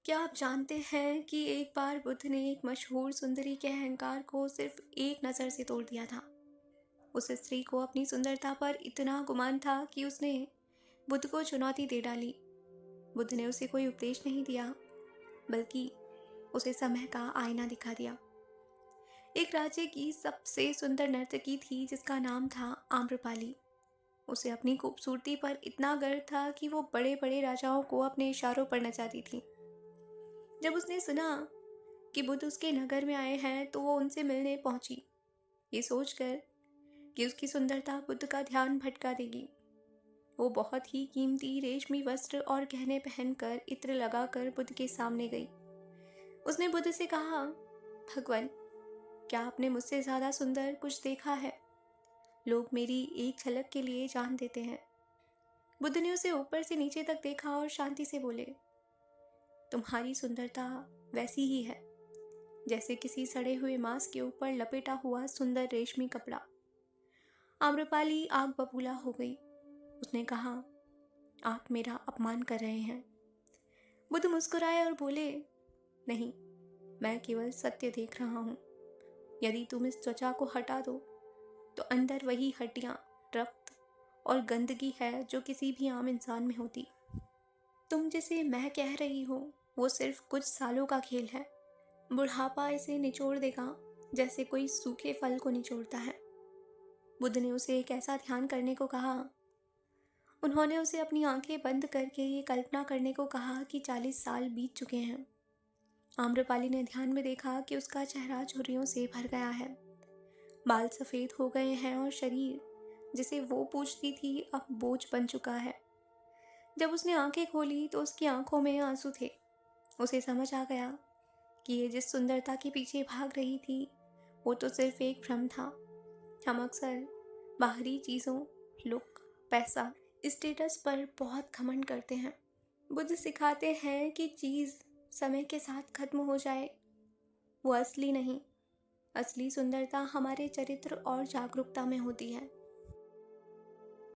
क्या आप जानते हैं कि एक बार बुद्ध ने एक मशहूर सुंदरी के अहंकार को सिर्फ एक नज़र से तोड़ दिया था। उस स्त्री को अपनी सुंदरता पर इतना गुमान था कि उसने बुद्ध को चुनौती दे डाली। बुद्ध ने उसे कोई उपदेश नहीं दिया, बल्कि उसे समय का आईना दिखा दिया। एक राज्य की सबसे सुंदर नर्तकी थी जिसका नाम था आम्रपाली। उसे अपनी खूबसूरती पर इतना गर्व था कि वो बड़े बड़े राजाओं को अपने इशारों पर नचाती थी। जब उसने सुना कि बुद्ध उसके नगर में आए हैं तो वो उनसे मिलने पहुंची, ये सोचकर कि उसकी सुंदरता बुद्ध का ध्यान भटका देगी। वो बहुत ही कीमती रेशमी वस्त्र और गहने पहनकर इत्र लगाकर बुद्ध के सामने गई। उसने बुद्ध से कहा, भगवान, क्या आपने मुझसे ज़्यादा सुंदर कुछ देखा है? लोग मेरी एक झलक के लिए जान देते हैं। बुद्ध ने उसे ऊपर से नीचे तक देखा और शांति से बोले, तुम्हारी सुंदरता वैसी ही है जैसे किसी सड़े हुए मांस के ऊपर लपेटा हुआ सुंदर रेशमी कपड़ा। आम्रपाली आग बबूला हो गई। उसने कहा, आप मेरा अपमान कर रहे हैं। बुद्ध मुस्कुराए और बोले, नहीं, मैं केवल सत्य देख रहा हूँ। यदि तुम इस त्वचा को हटा दो तो अंदर वही हड्डियाँ, रक्त और गंदगी है जो किसी भी आम इंसान में होती। तुम जिसे मैं कह रही हो वो सिर्फ कुछ सालों का खेल है। बुढ़ापा इसे निचोड़ देगा जैसे कोई सूखे फल को निचोड़ता है। बुद्ध ने उसे एक ऐसा ध्यान करने को कहा। उन्होंने उसे अपनी आंखें बंद करके ये कल्पना करने को कहा कि 40 साल बीत चुके हैं। आम्रपाली ने ध्यान में देखा कि उसका चेहरा झुर्रियों से भर गया है। बाल सफ़ेद हो गए हैं और शरीर जिसे वो पूछती थी अब बोझ बन चुका है। जब उसने आंखें खोली तो उसकी आंखों में आंसू थे। उसे समझ आ गया कि ये जिस सुंदरता के पीछे भाग रही थी वो तो सिर्फ एक भ्रम था। हम अक्सर बाहरी चीज़ों, लुक, पैसा, स्टेटस पर बहुत घमंड करते हैं। बुद्ध सिखाते हैं कि चीज़ समय के साथ खत्म हो जाए, वो असली नहीं। असली सुंदरता हमारे चरित्र और जागरूकता में होती है।